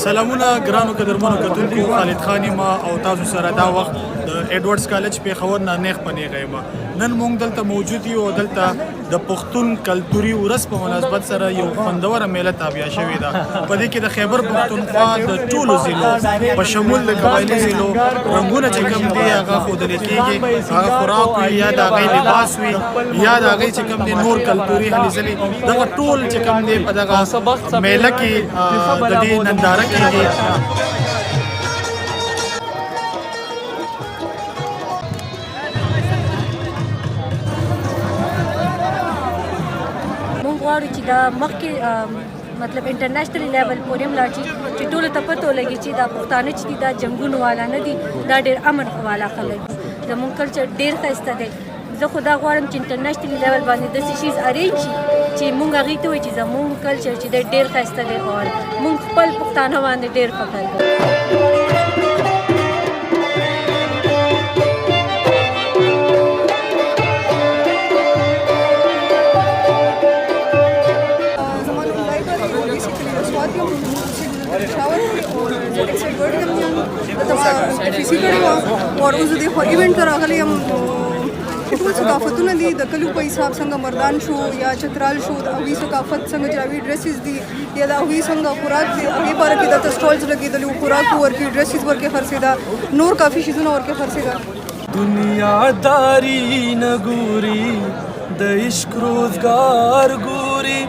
سلامونه ګرانو قدرمنو کتونکو خالد خان یم او تاسو سره دا وخت د ایډورډز کالج پیښور نه نیغ په نیغه یم. نن موږ دلته موجود یو او دلته د پښتون کلتوري ورځ په مناسبت سره یو خوندوره میله تابع شوې ده. په دې کې د خیبر پښتونخوا د ټولو ضلعو په شمول د قبایلي ضلعو رنګونه چې کوم دي هغه ښودل کېږي، هغه خوراک وي یا د هغې لباس وي یا د هغې چې کوم دي نور کلتوري هلې ځلې، دغه ټول چې کوم دي په دغه میله کې د دې ننداره کېږي. موږ غواړو چې دا مخکې مطلب انټرنیشنل لیول پورې ولاړ شي چې ټولو ته پته ولګي چې دا پښتانه چې دي دا جنګونو والا نه دي، دا ډېر امن والا خلک دي. زموږ کلچر ډېر ښایسته دی. زه خو دا غواړم چې انټرنیشنل لیول باندې داسې شیز ارینج شي چې موږ هغې ته وایي چې زموږ کلچر چې دی ډېر ښایسته دی او موږ خپل پښتانه باندې ډېر فخر کوو. और اوس د خو ایونت ته راغلی یم. ټول ثقافتونه دي د کلیو په حساب څنګه مردان شو یا چترال شو، د هغوی ثقافت څنګه جراوي ډریسز دي یا د هغوی څنګه خوراک دی، هغې باره کې دلته سټالز لګېدلي وو، خوراک ورکړي، ډریسز ورکې خرڅېده، نور کافي شیزونه ورکې خرڅېده. دنیاداری نه ګوري د عشق روزګار ګوري،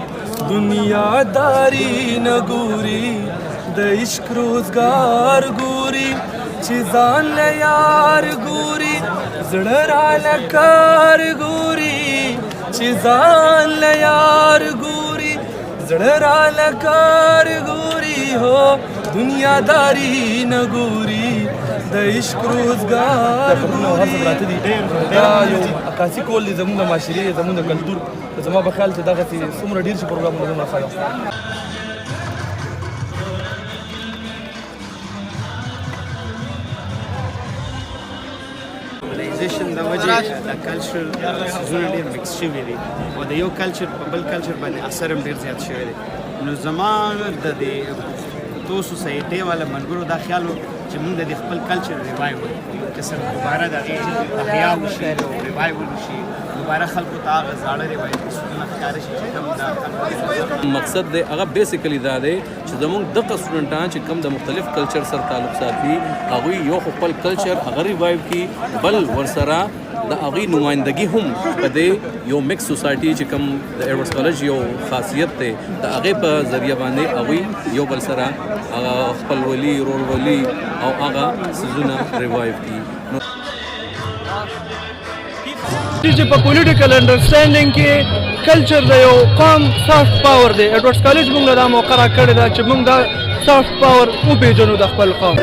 دنیاداری نه ګوري د عشق روزګار ګوري، چې ځان له یار ګوري زړه راله کار ګوري، چې ځان له یار ګوري زړه راله کار ګوري. هو دنیاداری نه ګوري د عشق روزګار ګوري. دا یو عکاسي کول دی زموږ د معاشرې، زموږ د کلتور. زما په خیال چې دغسې څومره ډېر شي پروګرامونه دومره ښه ده. د وجې د کلچر څیزونه ډېر مکس شوي دي او د یو کلچر په بل کلچر باندې اثر هم ډېر زیات شوی دی. نو زما د دې پښتو سوسایټۍ والا ملګرو دا خیال و چې موږ د دې خپل کلچر ریوایو کړو، که څنګه دوباره د هغې احیا وشي او ریوایول وشي، دوباره خلکو ته هغه زاړه روایتي څیزونه ښکاره شي چې کوم د مقصد دی هغه بیسیکلی دا دی چې زموږ دغه سټوډنټان چې کوم د مختلف کلچر سره تعلق ساتي هغوی یو خپل کلچر هغه ریوایو کړي، بل ورسره د هغوی نمایندګي هم په دې یو مکس سوسایټي چې کوم د ایډورډز کالج یو خاصیت دی د هغې په ذریعه باندې هغوی یو بل سره هغه خپلولي، رورولي او هغه څیزونه ریوایو کړي. چې په پولیټیکل انډرسټینډینګ کې کلچر د یو قوم سافټ پاور دی. ایډورډز کالج موږ له دا موقع راکړې ده چې موږ دا سافټ پاور وپېژنو د خپل قوم.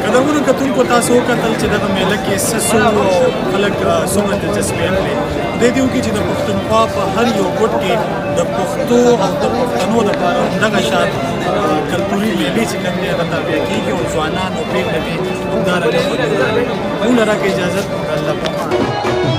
قدرمنو کتونکو تاسو وکتل چې دغه میله کې څه څو خلک څومره دلچسپي اخلي. دې دې وکړي چې د پښتونخوا په هر یو ګوټ کې د پښتو او د پښتنو لپاره همدغه شان کلتوري میلې چې کوم دي هغه تابع کېږي او ځوانان او پرېکړه دي همدارنګه موږ له راکړه اجازت الله.